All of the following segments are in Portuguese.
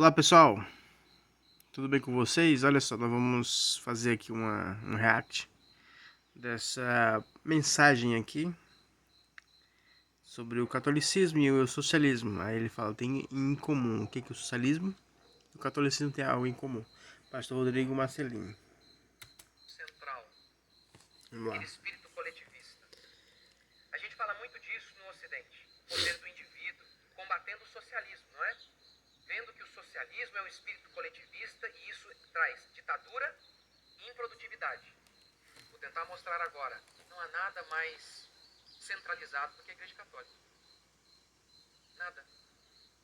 Olá pessoal, tudo bem com vocês? Olha só, nós vamos fazer aqui um react dessa mensagem aqui sobre o catolicismo e o socialismo. Aí ele fala, tem em comum o que o socialismo e o catolicismo tem algo em comum. Pastor Rodrigo Marcelino. Central, Vamos lá. aquele espírito coletivista. A gente fala muito disso no Ocidente, o poder do indivíduo, combatendo o socialismo, não é? Vendo que o socialismo é um espírito coletivista e isso traz ditadura e improdutividade. Vou tentar mostrar agora. Não há nada mais centralizado do que a Igreja Católica. Nada.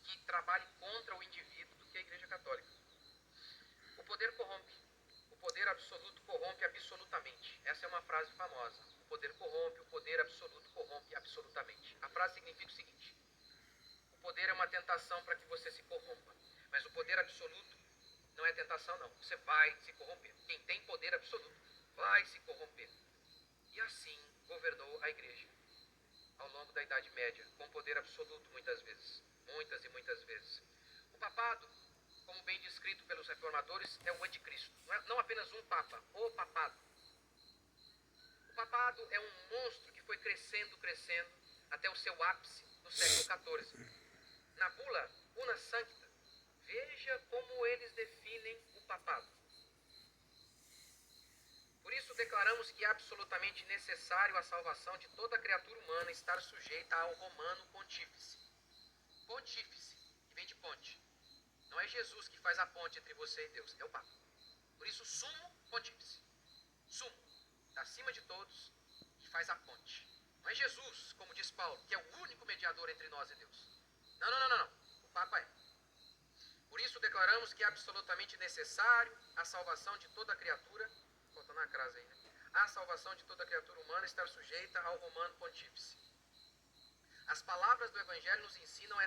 Que trabalhe contra o indivíduo do que a Igreja Católica. O poder corrompe. O poder absoluto corrompe absolutamente. Essa é uma frase famosa. O poder corrompe, o poder absoluto corrompe absolutamente. A frase significa o seguinte: o poder é uma tentação para que você se corrompa. Mas o poder absoluto não é tentação, não. Você vai se corromper. Quem tem poder absoluto vai se corromper. E assim governou a Igreja ao longo da Idade Média, com poder absoluto muitas vezes. Muitas e muitas vezes. O papado, como bem descrito pelos reformadores, é o anticristo. Não apenas um papa, o papado. O papado é um monstro que foi crescendo, crescendo, até o seu ápice no século XIV. Na bula Una Sancta, veja como eles definem o papado. Por isso declaramos que é absolutamente necessário a salvação de toda criatura humana estar sujeita ao romano pontífice. Pontífice, que vem de ponte. Não é Jesus que faz a ponte entre você e Deus, é o Papa. Por isso, sumo pontífice. Sumo, acima de todos, que faz a ponte. Não é Jesus, como diz Paulo, que é o único mediador entre nós e Deus. Não. O Papa é. Por isso declaramos que é absolutamente necessário a salvação de toda criatura, faltando a crase aí, né? A salvação de toda criatura humana estar sujeita ao romano pontífice. As palavras do Evangelho nos ensinam que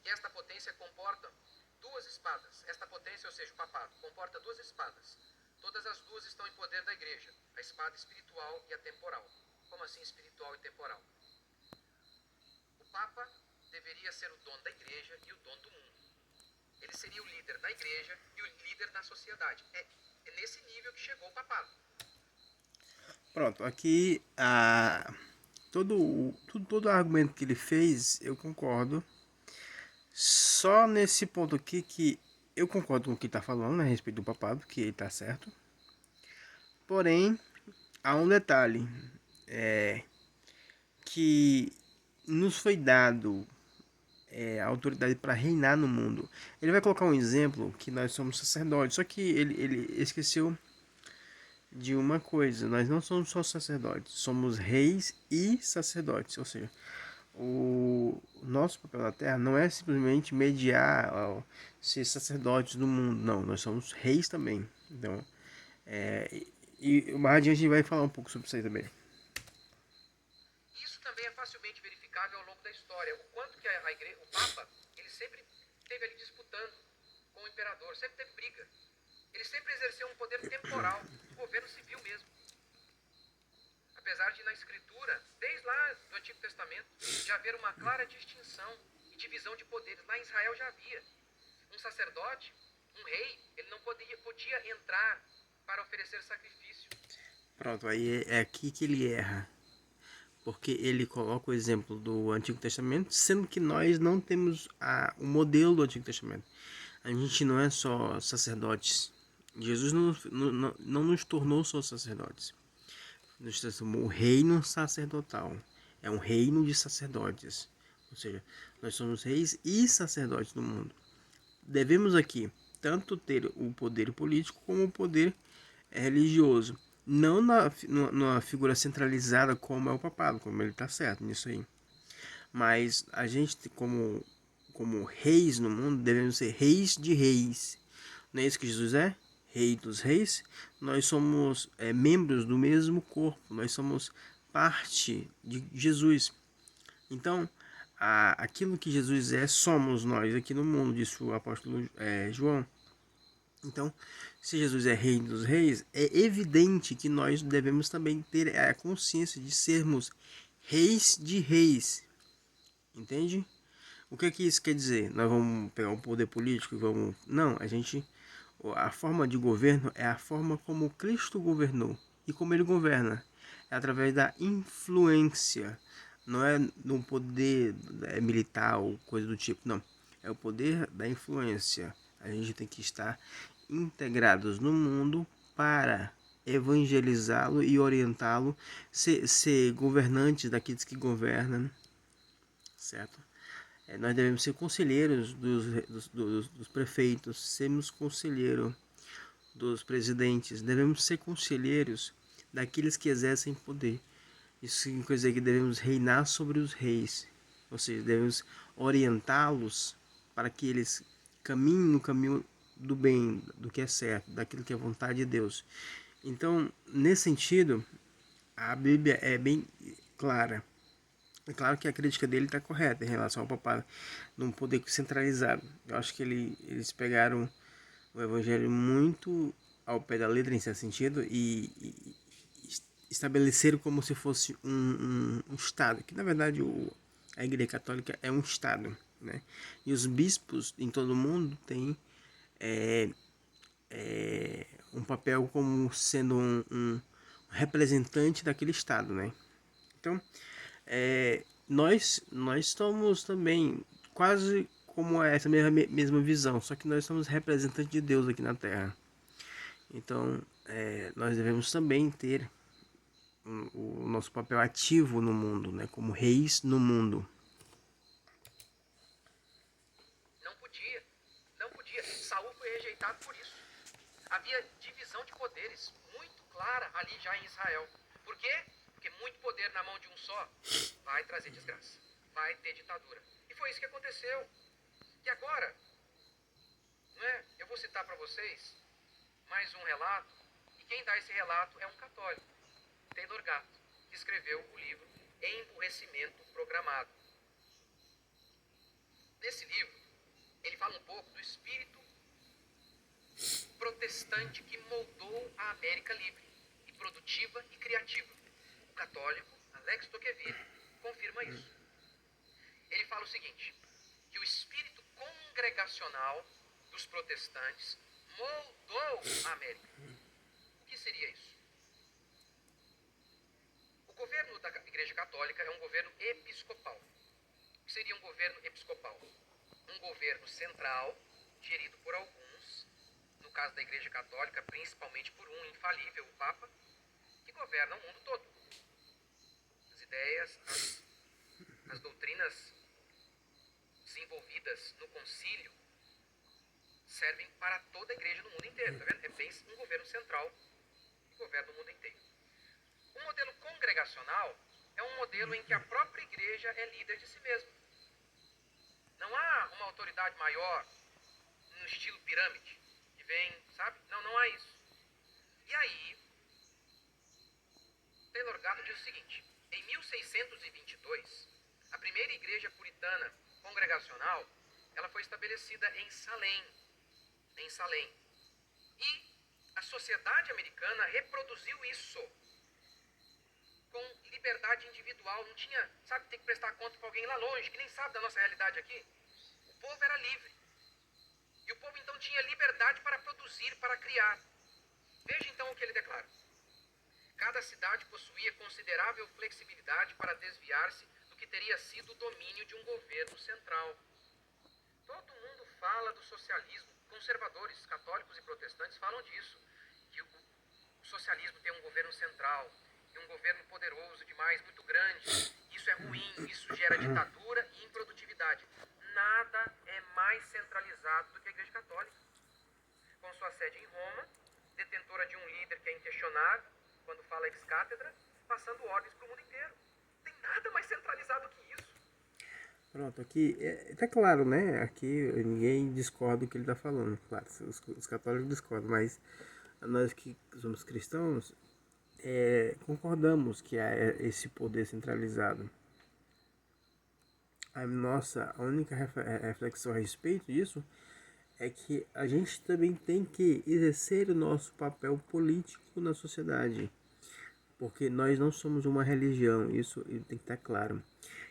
esta potência comporta duas espadas. Esta potência, ou seja, o papado, comporta duas espadas. Todas as duas estão em poder da Igreja, a espada espiritual e a temporal. Como assim espiritual e temporal? O Papa deveria ser o dono da Igreja e o dono do mundo. Ele seria o líder da Igreja e o líder da sociedade. É nesse nível que chegou o papado. Pronto, aqui todo argumento que ele fez, eu concordo. Só nesse ponto aqui que eu concordo com o que está falando, né, a respeito do papado, que ele está certo. Porém, há um detalhe, que nos foi dado a autoridade para reinar no mundo. Ele vai colocar um exemplo que nós somos sacerdotes, só que ele esqueceu de uma coisa: nós não somos só sacerdotes, somos reis e sacerdotes. Ou seja, o nosso papel na Terra não é simplesmente mediar, ser sacerdotes do mundo, não, nós somos reis também. Então, e mais adiante a gente vai falar um pouco sobre isso aí também. Isso também é facilmente verificável ao longo da história. O quanto que o Papa, ele sempre esteve ali disputando com o imperador, sempre teve briga. Ele sempre exerceu um poder temporal, de governo civil mesmo. Apesar de na escritura, desde lá do Antigo Testamento, já haver uma clara distinção e divisão de poderes. Lá em Israel já havia. Um sacerdote, um rei, ele não podia entrar para oferecer sacrifício. Pronto, aí é aqui que ele erra. Porque ele coloca o exemplo do Antigo Testamento, sendo que nós não temos o modelo do Antigo Testamento. A gente não é só sacerdotes. Jesus não nos tornou só sacerdotes. Nos transformou o reino sacerdotal. É um reino de sacerdotes. Ou seja, nós somos reis e sacerdotes do mundo. Devemos aqui tanto ter o poder político como o poder religioso. Não numa figura centralizada como é o papado, como ele está certo nisso aí. Mas a gente, como reis no mundo, devemos ser reis de reis. Não é isso que Jesus é? Rei dos reis. Nós somos membros do mesmo corpo. Nós somos parte de Jesus. Então, aquilo que Jesus é, somos nós aqui no mundo, disse o apóstolo João. Então, se Jesus é rei dos reis, é evidente que nós devemos também ter a consciência de sermos reis de reis. Entende? O que isso quer dizer? Nós vamos pegar o poder político e vamos... Não, a forma de governo é a forma como Cristo governou. E como ele governa? É através da influência. Não é no poder militar ou coisa do tipo, não. É o poder da influência. A gente tem que estar integrados no mundo para evangelizá-lo e orientá-lo, ser governantes daqueles que governam, certo? Nós devemos ser conselheiros dos prefeitos, sermos conselheiros dos presidentes, devemos ser conselheiros daqueles que exercem poder. Isso significa dizer que devemos reinar sobre os reis, ou seja, devemos orientá-los para que eles caminhem no caminho do bem, do que é certo, daquilo que é vontade de Deus. Então, nesse sentido, a Bíblia é bem clara. É claro que a crítica dele está correta em relação ao papado num poder centralizado. Eu acho que eles pegaram o evangelho muito ao pé da letra nesse sentido e estabeleceram como se fosse um Estado, que na verdade a Igreja Católica é um Estado, né? E os bispos em todo o mundo têm um papel como sendo um representante daquele Estado, né? Então, nós estamos também quase como essa mesma visão, só que nós somos representantes de Deus aqui na Terra. Então, nós devemos também ter o nosso papel ativo no mundo, né, como reis no mundo. Não podia. Saul foi rejeitado por isso. Havia divisão de poderes muito clara ali já em Israel. Por quê? Porque muito poder na mão de um só vai trazer desgraça, vai ter ditadura. E foi isso que aconteceu. E agora, eu vou citar para vocês mais um relato, e quem dá esse relato é um católico, Taylor Gatto, que escreveu o livro Emburrecimento Programado. Nesse livro, ele fala um pouco do espírito protestante que moldou a América livre, e produtiva e criativa. O católico, Alex Tocqueville, confirma isso. Ele fala o seguinte, que o espírito congregacional dos protestantes moldou a América. O que seria isso? O governo da Igreja Católica é um governo episcopal. O que seria um governo episcopal? Um governo central, gerido por alguns, no caso da Igreja Católica, principalmente por um infalível, o Papa, que governa o mundo todo. As ideias, as doutrinas desenvolvidas no concílio servem para toda a igreja no mundo inteiro, tá vendo? É bem um governo central que governa o mundo inteiro. O modelo congregacional é um modelo em que a própria igreja é líder de si mesma. Não há uma autoridade maior no estilo pirâmide, que vem, sabe? Não há isso. E aí, Taylor Gatto diz o seguinte, em 1622, a primeira igreja puritana congregacional, ela foi estabelecida em Salem. E a sociedade americana reproduziu isso com liberdade individual. Não tinha, sabe, tem que prestar conta para alguém lá longe, que nem sabe da nossa realidade aqui. O povo era livre. E o povo então tinha liberdade para produzir, para criar. Veja então o que ele declara. Cada cidade possuía considerável flexibilidade para desviar-se do que teria sido o domínio de um governo central. Todo mundo fala do socialismo. Conservadores, católicos e protestantes falam disso. Que o socialismo tem um governo central, e um governo poderoso demais, muito grande. Isso é ruim, isso gera ditadura e improdutividade. Nada é mais centralizado do que a Igreja Católica. Com sua sede em Roma, detentora de um líder que é inquestionável, quando fala ex-cátedra, passando ordens para o mundo inteiro. Não tem nada mais centralizado que isso. Pronto, aqui tá claro, né? Aqui ninguém discorda do que ele está falando. Claro, os católicos discordam, mas nós que somos cristãos concordamos que há esse poder centralizado. A única reflexão a respeito disso é que a gente também tem que exercer o nosso papel político na sociedade, porque nós não somos uma religião, isso tem que estar claro.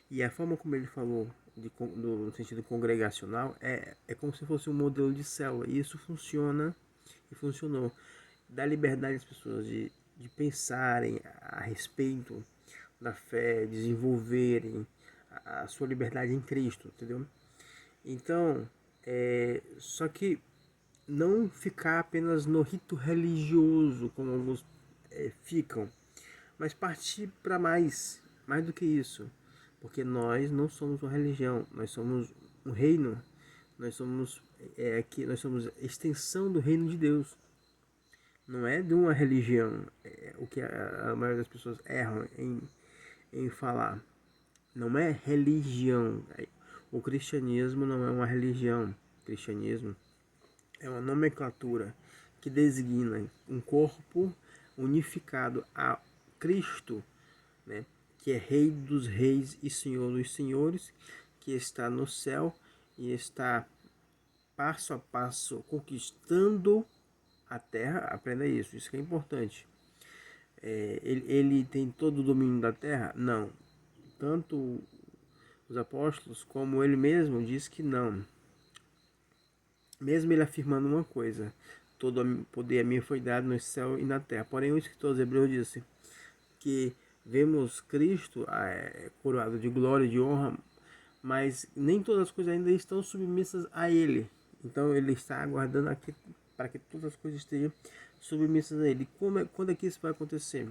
E a forma como ele falou no sentido congregacional, é como se fosse um modelo de célula. E isso funciona e funcionou. Dá liberdade às pessoas de pensarem a respeito da fé, desenvolverem a sua liberdade em Cristo, entendeu? Então, só que não ficar apenas no rito religioso, como alguns ficam, mas partir para mais do que isso, porque nós não somos uma religião, nós somos um reino, nós somos extensão do reino de Deus. Não é de uma religião, o que a maioria das pessoas erram em falar. Não é religião. O cristianismo não é uma religião. O cristianismo é uma nomenclatura que designa um corpo unificado a Cristo, né, que é Rei dos Reis e Senhor dos Senhores, que está no céu e está passo a passo conquistando a terra. Aprenda isso que é importante. Ele tem todo o domínio da terra? Não. Tanto os apóstolos como ele mesmo diz que não. Mesmo ele afirmando uma coisa: todo poder a mim foi dado no céu e na terra. Porém, o escritor aos Hebreus disse que vemos Cristo coroado de glória e de honra, mas nem todas as coisas ainda estão submissas a ele. Então ele está aguardando aqui para que todas as coisas estejam submissas a ele. Quando é que isso vai acontecer?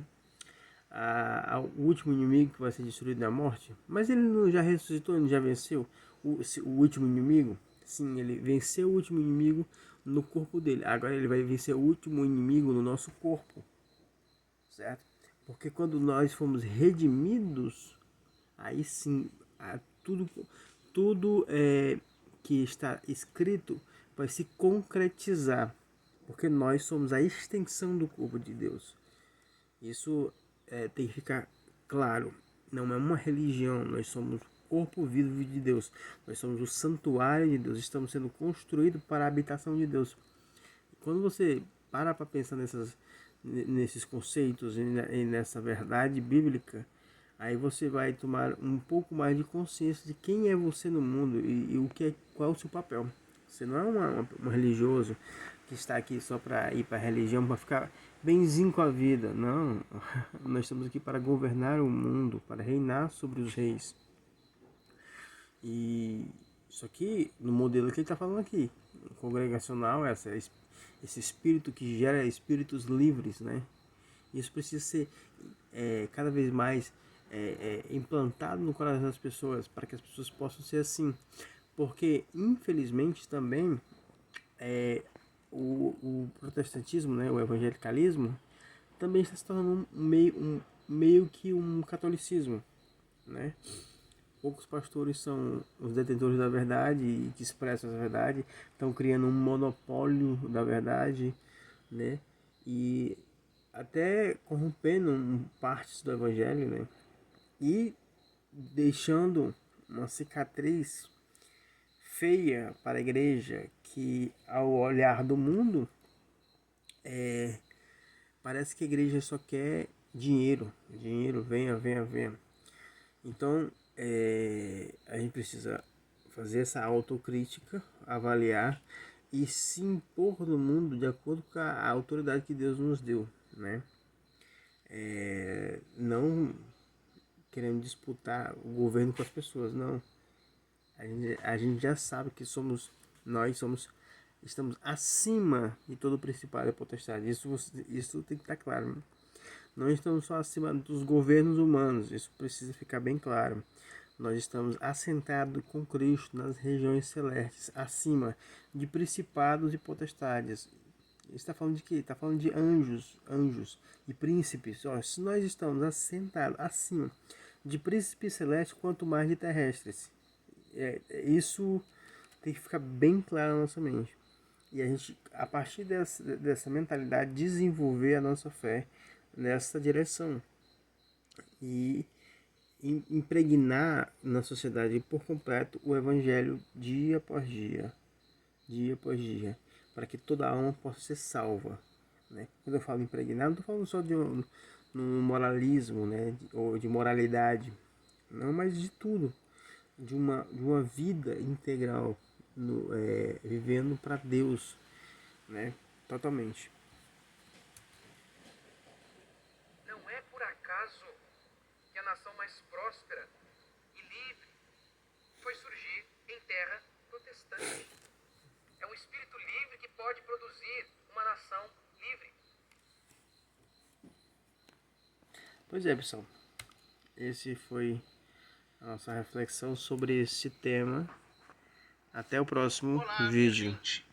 O último inimigo que vai ser destruído na morte? Mas ele não já ressuscitou, ele já venceu o último inimigo? Sim, ele venceu o último inimigo no corpo dele. Agora ele vai vencer o último inimigo no nosso corpo. Certo? Porque quando nós fomos redimidos, aí sim, tudo que está escrito vai se concretizar. Porque nós somos a extensão do corpo de Deus. Isso tem que ficar claro. Não é uma religião, nós somos o corpo vivo de Deus. Nós somos o santuário de Deus. Estamos sendo construídos para a habitação de Deus. Quando você para pensar nesses conceitos e nessa verdade bíblica, aí você vai tomar um pouco mais de consciência de quem é você no mundo e qual é o seu papel. Você não é um religioso que está aqui só para ir para a religião, para ficar benzinho com a vida. Não, nós estamos aqui para governar o mundo, para reinar sobre os reis. E isso aqui, no modelo que ele está falando aqui, congregacional, esse espírito que gera espíritos livres, né? Isso precisa ser cada vez mais implantado no coração das pessoas, para que as pessoas possam ser assim. Porque, infelizmente, também o protestantismo, né, o evangelicalismo, também está se tornando meio que um catolicismo, né? Poucos pastores são os detentores da verdade e que expressam essa verdade, estão criando um monopólio da verdade, né? E até corrompendo partes do evangelho, né? E deixando uma cicatriz feia para a igreja, que ao olhar do mundo parece que a igreja só quer dinheiro, venha, venha, venha. Então a gente precisa fazer essa autocrítica, avaliar e se impor no mundo de acordo com a autoridade que Deus nos deu, né? Não querendo disputar o governo com as pessoas, não. A gente já sabe que estamos acima de todo o principado e potestade. Isso tem que estar claro, né? Não estamos só acima dos governos humanos, isso precisa ficar bem claro. Nós estamos assentados com Cristo nas regiões celestes, acima de principados e potestades. Está falando de quê? Está falando de anjos e príncipes. Ó, se nós estamos assentados acima de príncipes celestes, quanto mais de terrestres. Isso tem que ficar bem claro na nossa mente. E a gente, a partir dessa mentalidade, desenvolver a nossa fé nessa direção. E impregnar na sociedade por completo o evangelho dia após dia, para que toda alma possa ser salva, né? Quando eu falo impregnar, não estou falando só de um moralismo, né, ou de moralidade, não, mas de tudo, de uma vida integral, vivendo para Deus, né? Totalmente. Não é por acaso que a nação mais próspera e livre foi surgir em terra protestante. É um espírito livre que pode produzir uma nação livre. Pois é, pessoal. Esse foi a nossa reflexão sobre esse tema. Até o próximo Olá, minha vídeo. gente.